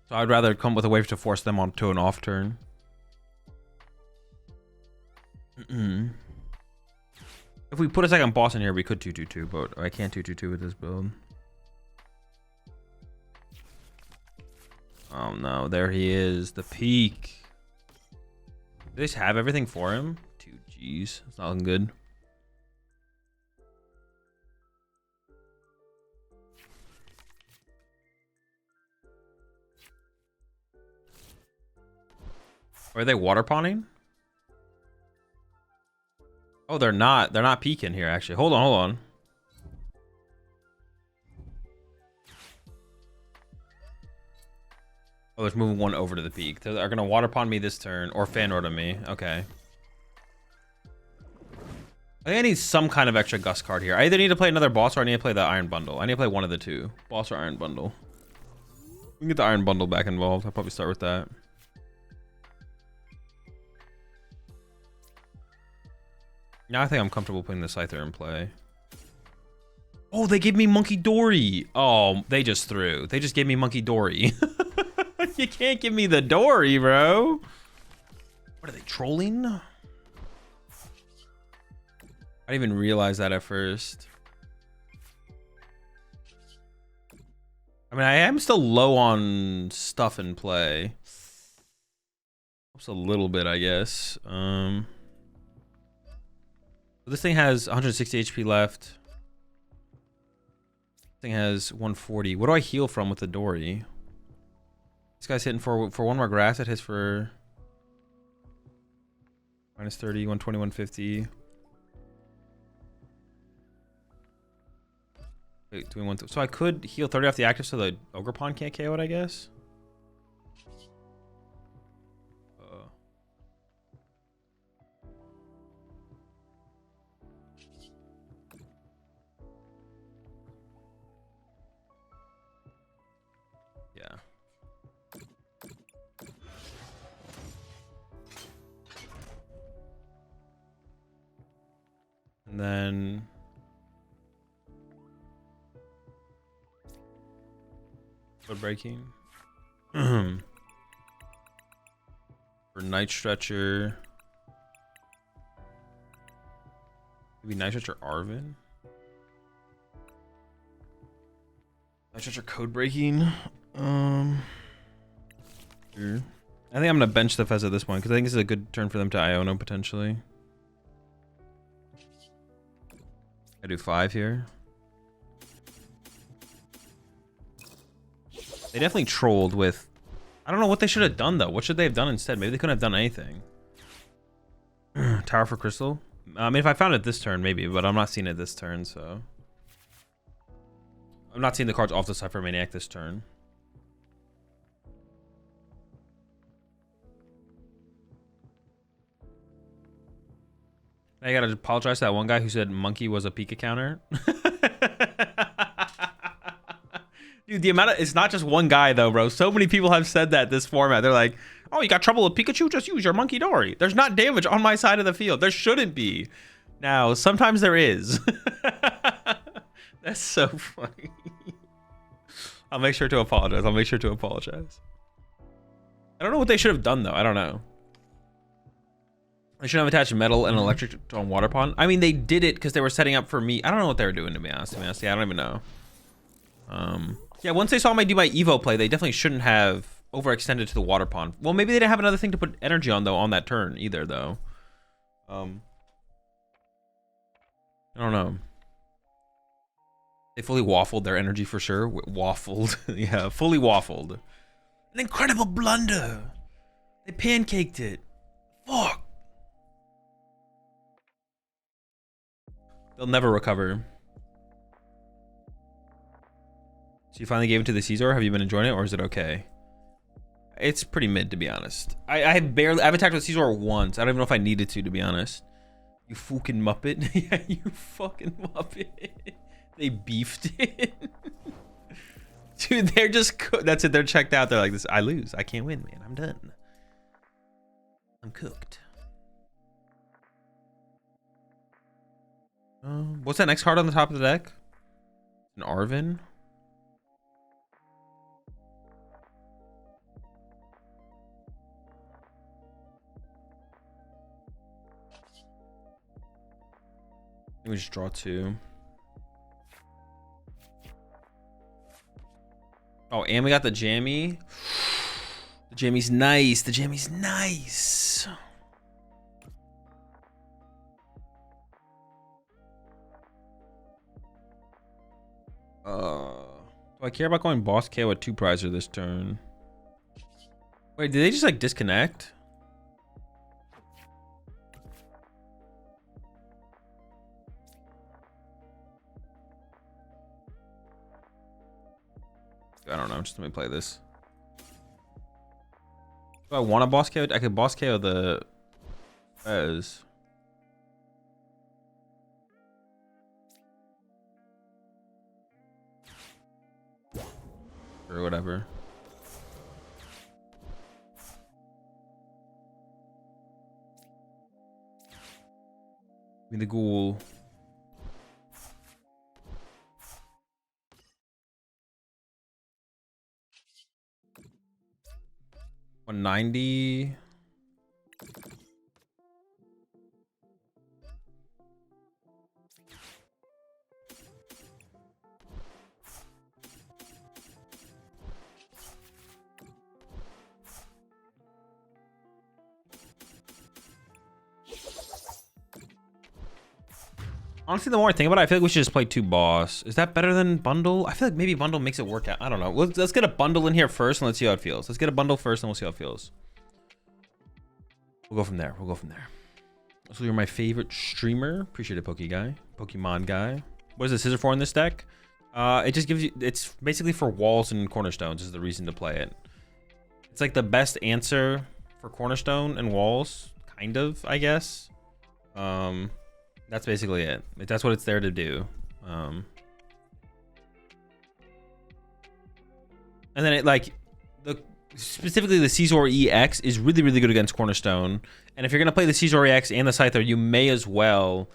[SPEAKER 1] So I'd rather come with a wave to force them onto an off turn. If we put a second boss in here, we could 2/2/2, but I can't 2/2/2 with this build. Oh no, there he is, the peak. Do they just have everything for him? 2Gs, it's not looking good. Are they water pawning? Oh, they're not. They're not peeking here, actually. Hold on. Oh, there's moving one over to the peak. They're gonna water pawn me this turn, or Fan Rotom me. Okay. I think I need some kind of extra Gust card here. I either need to play another boss or I need to play the Iron Bundle. I need to play one of the two. Boss or Iron Bundle. We can get the Iron Bundle back involved. I'll probably start with that. Now I think I'm comfortable putting the Scizor in play. Oh, they gave me Monkey Dory. Oh, they just threw. They just gave me Monkey Dory. You can't give me the Dory, bro. What are they, trolling? I didn't even realize that at first. I mean, I am still low on stuff in play. Just a little bit, I guess. This thing has 160 HP left. This thing has 140. What do I heal from with the Dory? This guy's hitting for one more grass. It hits for minus 30, 120, 150. Wait, doing one. So I could heal 30 off the active so the Ogre Pawn can't KO it, I guess. Yeah. And then code breaking. For Night Stretcher. Maybe Night Stretcher Arvin. Night Stretcher code breaking. Sure. I think I'm gonna bench the Fez at this point because I think this is a good turn for them to Iono potentially. I do 5 here. They definitely trolled with. I don't know what they should have done though. What should they have done instead? Maybe they couldn't have done anything. Tower for Crystal. I mean, if I found it this turn, maybe, but I'm not seeing it this turn, so I'm not seeing the cards off the Cypher Maniac this turn. I gotta apologize to that one guy who said Monkey was a Pika counter. Dude, the amount of, it's not just one guy though, bro. So many people have said that this format. They're like, oh, you got trouble with Pikachu? Just use your Monkey Dory. There's not damage on my side of the field. There shouldn't be. Now, sometimes there is. That's so funny. I'll make sure to apologize. I don't know what they should have done though. I don't know. They should have attached metal and electric on Water Pond. I mean, they did it because they were setting up for me. I don't know what they were doing, to be honest. Yeah, I don't even know. Yeah, once they saw me do my Evo play, they definitely shouldn't have overextended to the Water Pond. Well, maybe they didn't have another thing to put energy on, though, on that turn either, though. I don't know. They fully waffled their energy for sure. Waffled. Yeah, fully waffled. An incredible blunder. They pancaked it. Fuck. They'll never recover. So you finally gave it to the Scizor. Have you been enjoying it, or is it okay? It's pretty mid, to be honest. I've attacked with Scizor once. I don't even know if I needed to be honest. You fucking Muppet. Yeah, you fucking Muppet. They beefed it. Dude, they're just, that's it. They're checked out. They're like, this, I lose. I can't win, man. I'm done. I'm cooked. What's that next card on the top of the deck? An Arvin? Let me just draw two. Oh, and we got the jammy. The jammy's nice. The jammy's nice. Do I care about going boss KO with 2 prizer this turn? Wait, did they just like disconnect? I don't know. Just let me play this. Do I want a boss KO? I could boss KO the Fez. Or whatever. Be the ghoul. $190. Honestly, the more I think about it, I feel like we should just play 2 boss. Is that better than bundle? I feel like maybe bundle makes it work out. I don't know. Let's get a bundle in here first and let's see how it feels. Let's get a bundle first and we'll see how it feels. We'll go from there. We'll go from there. So you're my favorite streamer. Appreciate it, Pokemon guy. What is the Scizor for in this deck? It just gives you, it's basically for walls and cornerstones is the reason to play it. It's like the best answer for cornerstone and walls, kind of, I guess. That's basically it. That's what it's there to do. And then it like specifically the Scizor EX is really, really good against cornerstone. And if you're gonna play the Scizor EX and the Scyther, you may as well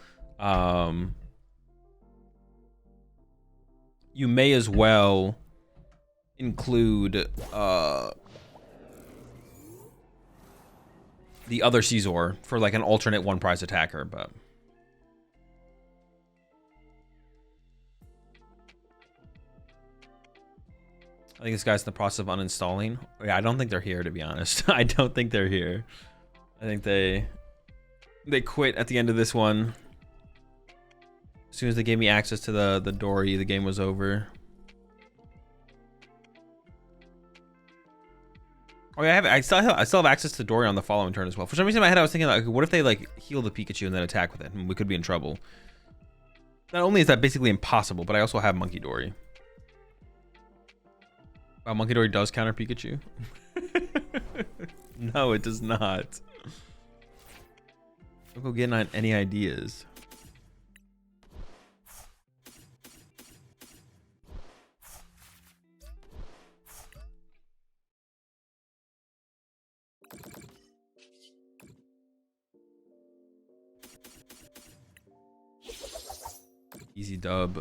[SPEAKER 1] include the other Scizor for like an alternate 1 prize attacker, but I think this guy's in the process of uninstalling. Yeah, I don't think they're here, to be honest. I don't think they're here. I think they quit at the end of this one. As soon as they gave me access to the Dory, the game was over. Oh yeah, I still have access to Dory on the following turn as well. For some reason in my head I was thinking like, what if they like heal the Pikachu and then attack with it? We could be in trouble. Not only is that basically impossible, but I also have Monkey Dory. Wow, Monkey Dory does counter Pikachu. No, it does not. Don't go getting on any ideas. Easy dub.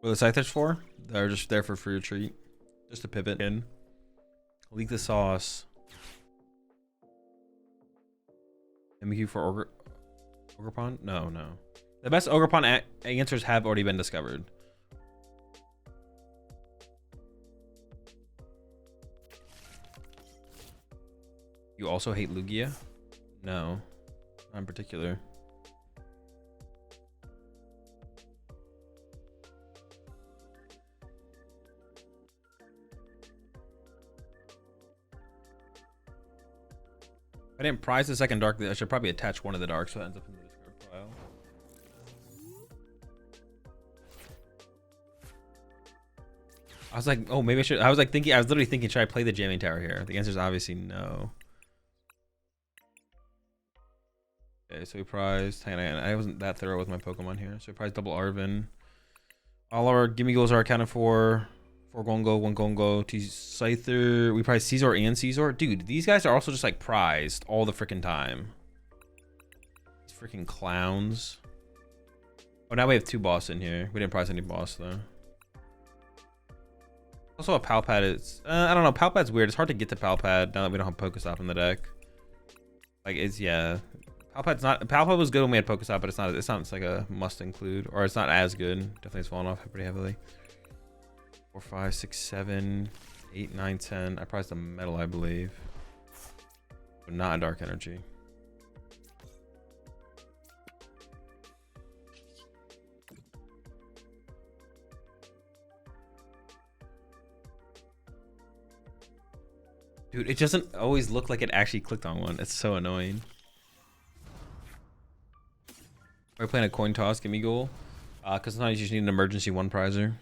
[SPEAKER 1] What are the Scythers for? They're just there for free retreat. Just to pivot in. Leak the sauce. MQ for Ogerpon? No. The best Ogerpon answers have already been discovered. You also hate Lugia? No. Not in particular. I didn't prize the second dark. I should probably attach one of the darks so it ends up in the discard pile. I was like, oh, maybe I should. I was literally thinking, should I play the jamming tower here? The answer is obviously no. Okay, so we prized. Hang on, I wasn't that thorough with my Pokemon here. So we prized double Arvin. All our gimme goals are accounted for. 4 Gholdengo, 1 Gholdengo, Scizor. We prized Scizor and Scizor. Dude, these guys are also just like prized all the freaking time. These freaking clowns. Oh, now we have 2 boss in here. We didn't prize any boss though. Also, a Palpad is. I don't know. Palpad's weird. It's hard to get to Palpad now that we don't have Pokestop in the deck. Like, yeah. Palpad was good when we had Pokestop, but it's not like a must include, or it's not as good. Definitely has fallen off pretty heavily. 4, 5, 6, 7, 8, 9, 10. I prized a metal, I believe, but not a dark energy. Dude, it doesn't always look like it actually clicked on one. It's so annoying. We're playing a coin toss, gimme goal. Because sometimes you just need an emergency 1 prizer.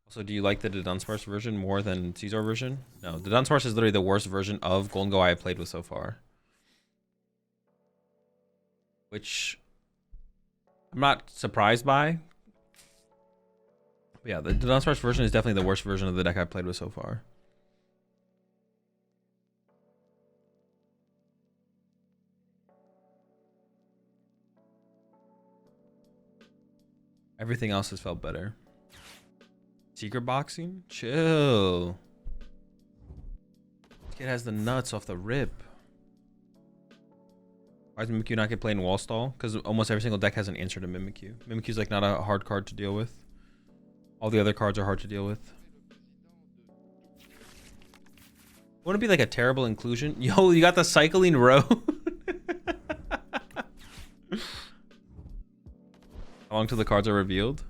[SPEAKER 1] Also, do you like the Dunsparce version more than Scizor version? No, the Dunsparce is literally the worst version of Gholdengo I have played with so far. Which I'm not surprised by. But yeah, the Dunsparce version is definitely the worst version of the deck I've played with so far. Everything else has felt better. Secret boxing? Chill. This kid has the nuts off the rip. Why does Mimikyu not get played in Wall Stall? Because almost every single deck has an answer to Mimikyu. Mimikyu's like not a hard card to deal with. All the other cards are hard to deal with. Wouldn't it be like a terrible inclusion? Yo, you got the cycling road. How long till the cards are revealed?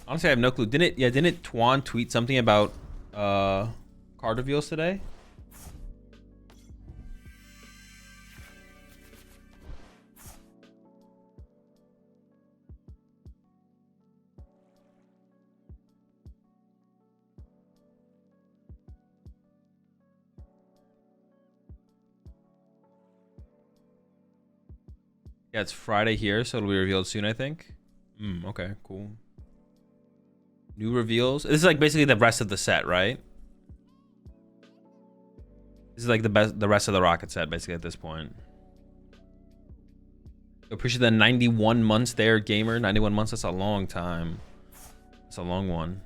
[SPEAKER 1] Honestly, I have no clue. Didn't Twan tweet something about card reveals today? Yeah, it's Friday here, so it'll be revealed soon, I think. Okay, cool. New reveals. This is like basically the rest of the set, right? This is like the rest of the Rocket set, basically at this point. Appreciate the 91 months there, gamer. 91 months, that's a long time. That's a long one.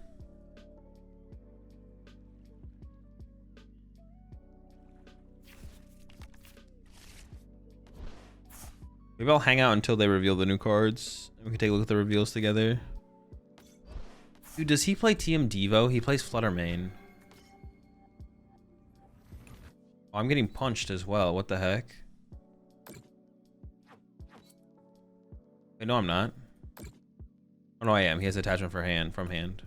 [SPEAKER 1] Maybe I'll hang out until they reveal the new cards. We can take a look at the reveals together. Dude, does he play TM Devo? He plays Flutter Mane. Oh, I'm getting punched as well. What the heck? Wait, no, I'm not. Oh, no, I am. He has attachment for hand, from hand.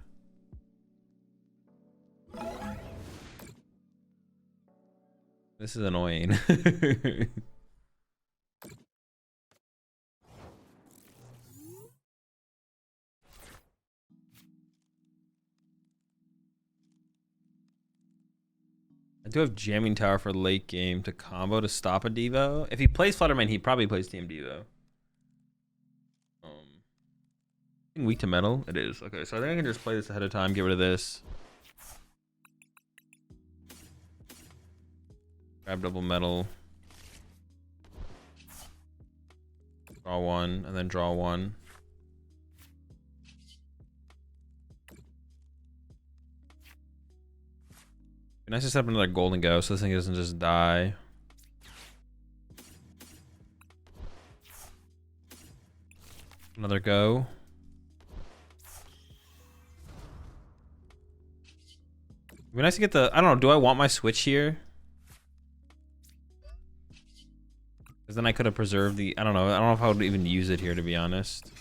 [SPEAKER 1] This is annoying. I do have Jamming Tower for late game to combo to stop a Devo. If he plays Fluttermane, he probably plays Team Devo. Weak to metal? It is. Okay, so I think I can just play this ahead of time, get rid of this. Grab double metal. Draw one, and then draw one. Be nice to set up another Gholdengo so this thing doesn't just die. Another go. It'd be nice to get the, I don't know, do I want my switch here? Because then I could have preserved the, I don't know if I would even use it here, to be honest.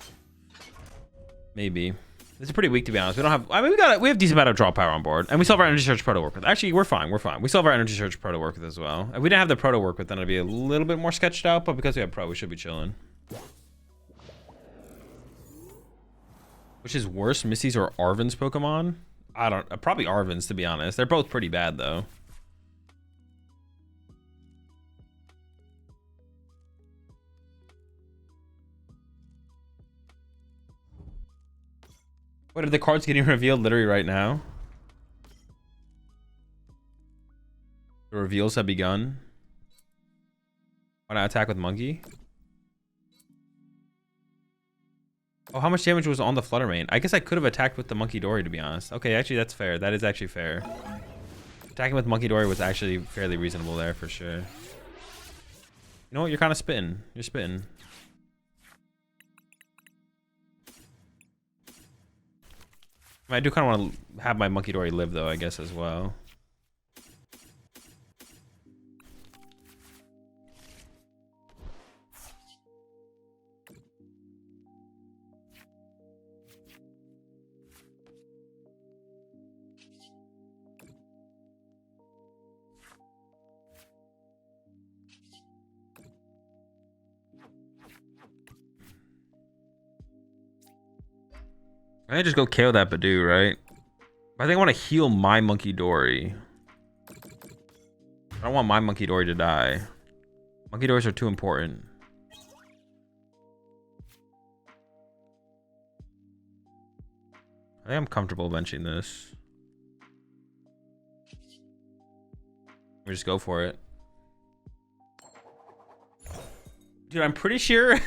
[SPEAKER 1] Maybe. It's pretty weak, to be honest. We don't have... I mean, we have decent amount of draw power on board. And we still have our Energy Surge Pro to work with. Actually, we're fine. We're fine. We still have our Energy Surge Pro to work with as well. If we didn't have the Pro to work with, then it'd be a little bit more sketched out. But because we have Pro, we should be chilling. Which is worse, Missy's or Arven's Pokemon? I don't... probably Arven's, to be honest. They're both pretty bad, though. What, are the cards getting revealed literally right now? The reveals have begun. Why not attack with Monkey? Oh, how much damage was on the Flutter Mane? I guess I could have attacked with the Monkey Dory, to be honest. Okay, actually, that's fair. That is actually fair. Attacking with Monkey Dory was actually fairly reasonable there, for sure. You know what? You're kind of spitting. You're spitting. I do kind of want to have my Monkey Dory live, though, I guess, as well. I just go KO that Badoo, right? I think I want to heal my Monkey Dory. I don't want my Monkey Dory to die. Monkey Dories are too important. I think I'm comfortable benching this. We just go for it. Dude, I'm pretty sure...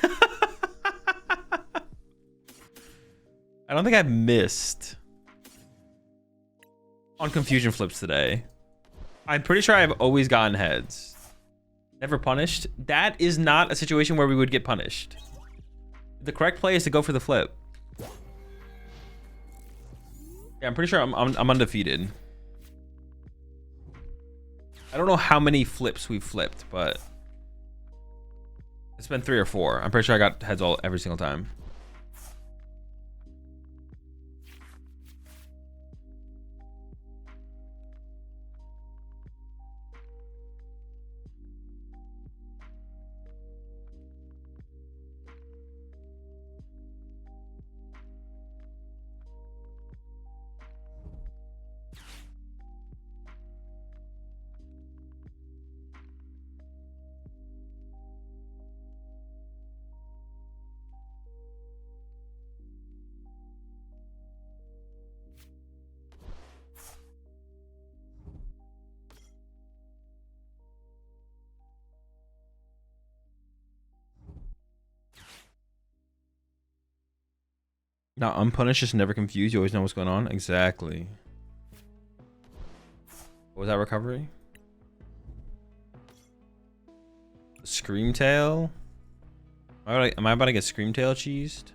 [SPEAKER 1] I don't think I've missed on confusion flips today. I'm pretty sure I've always gotten heads. Never punished. That is not a situation where we would get punished. The correct play is to go for the flip. Yeah, I'm pretty sure I'm undefeated. I don't know how many flips we've flipped, but it's been 3 or 4. I'm pretty sure I got heads every single time. Not unpunished, just never confused. You always know what's going on. Exactly. What was that recovery? Screamtail? Am I about to get Screamtail cheesed?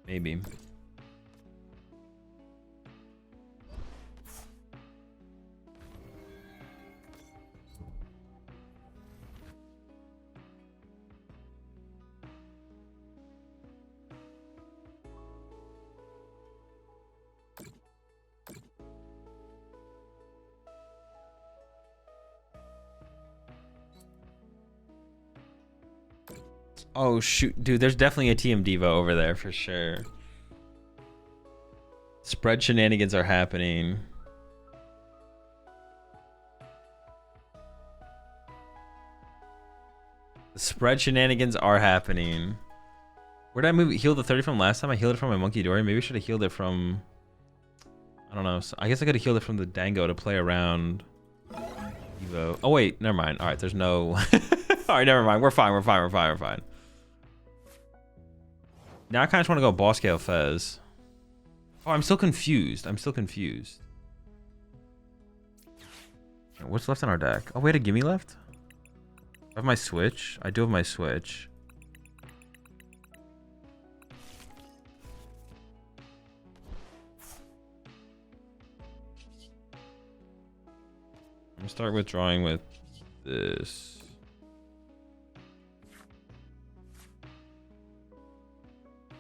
[SPEAKER 1] Maybe. Oh shoot, dude, there's definitely a TM Diva over there for sure. Spread shenanigans are happening. The spread shenanigans are happening. Where did I heal the 30 from last time? I healed it from my Monkey Dory. Maybe I should have healed it from... I don't know. So I guess I could have healed it from the Dango to play around Evo. Oh wait, never mind. All right, there's no... All right, never mind. We're fine. We're fine. We're fine. We're fine. Now I kind of just want to go Boss Scale Fez. Oh, I'm still confused. I'm still confused. What's left in our deck? Oh, we had a gimme left? I have my Switch. I do have my Switch. I'm gonna start withdrawing with this.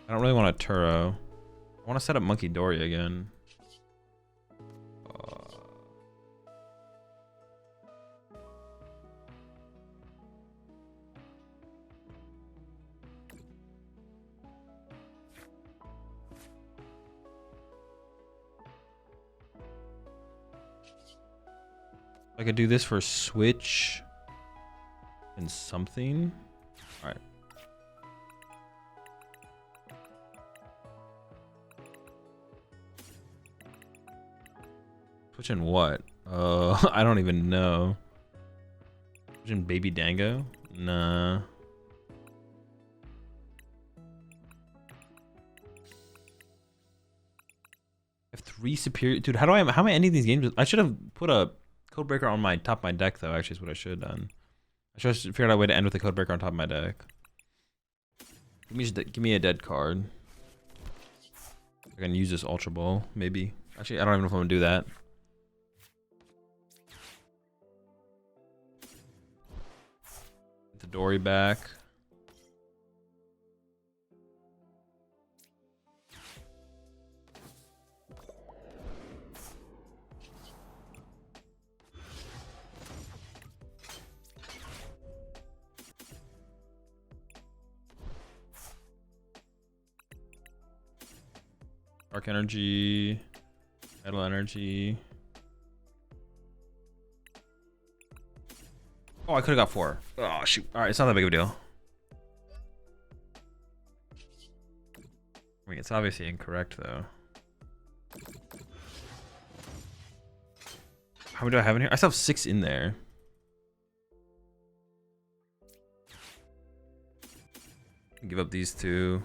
[SPEAKER 1] I don't really want a Turo. I want to set up Monkey Dory again. I could do this for Switch and something. All right. Switch in what? I don't even know. Switch in Baby Dango? Nah. I have 3 superior. Dude, how am I ending these games? I should have put a Codebreaker on my top of my deck, though. Actually, is what I should have done. I should have figured out a way to end with a Codebreaker on top of my deck. Give me a dead card. I can use this Ultra Ball, maybe. Actually, I don't even know if I'm gonna do that. Get the Dory back. Dark Energy, Metal Energy. Oh, I could have got 4. Oh, shoot. All right, it's not that big of a deal. I mean, it's obviously incorrect, though. How many do I have in here? I still have 6 in there. Give up these 2.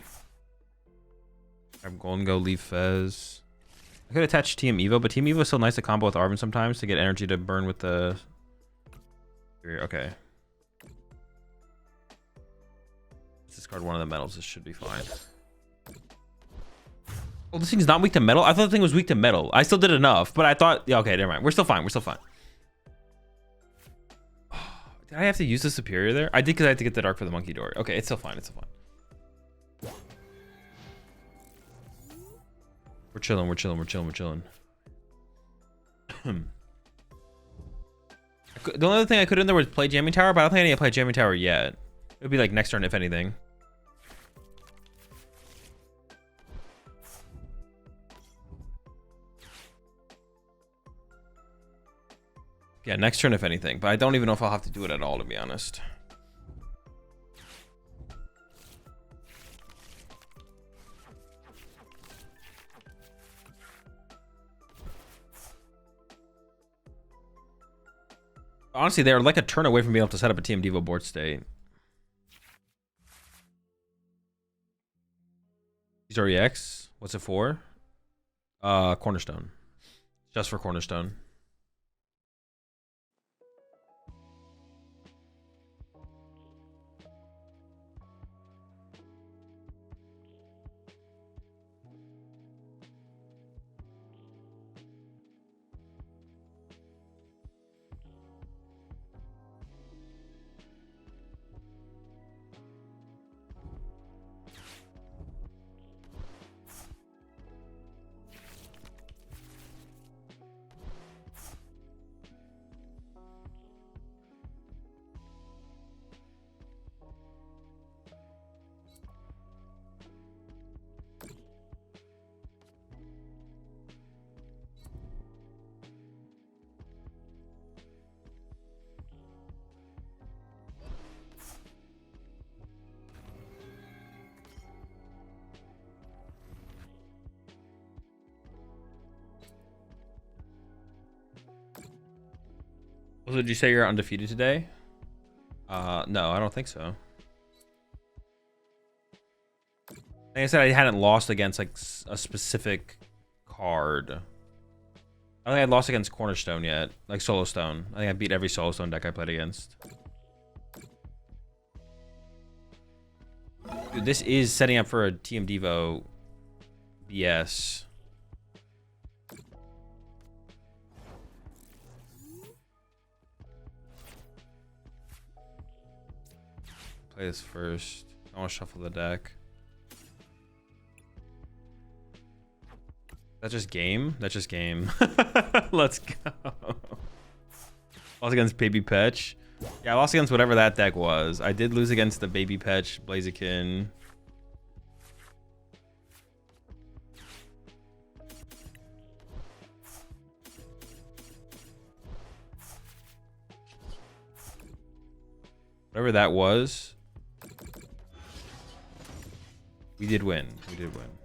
[SPEAKER 1] Have Gholdengo, leave Fez. I could attach Team Evo, but Team Evo is still nice to combo with Arvin sometimes to get energy to burn with the... Okay. Let's discard one of the metals. This should be fine. Oh, this thing's not weak to metal? I thought the thing was weak to metal. I still did enough, but I thought... Yeah, okay, never mind. We're still fine. We're still fine. Did I have to use the Superior there? I did because I had to get the Dark for the Monkey Dory. Okay, it's still fine. It's still fine. We're chilling, we're chilling, we're chilling, we're chilling. The only other thing I could have done there was play Jamming Tower, but I don't think I need to play Jamming Tower yet. It would be like next turn, if anything. Yeah, next turn, if anything. But I don't even know if I'll have to do it at all, to be honest. Honestly, they're like a turn away from being able to set up a TM Devo board state. Scizor EX. What's it for? Cornerstone. Just for Cornerstone. So did you say you're undefeated today? No, I don't think so. Like I said, I hadn't lost against like a specific card. I don't think I lost against Cornerstone yet, like Solo Stone. I think I beat every Solo Stone deck I played against. Dude, this is setting up for a TM Devo BS. Play this first. I want to shuffle the deck. That's just game? That's just game. Let's go. Lost against Baby Petch. Yeah, I lost against whatever that deck was. I did lose against the Baby Petch, Blaziken. Whatever that was. We did win. We did win.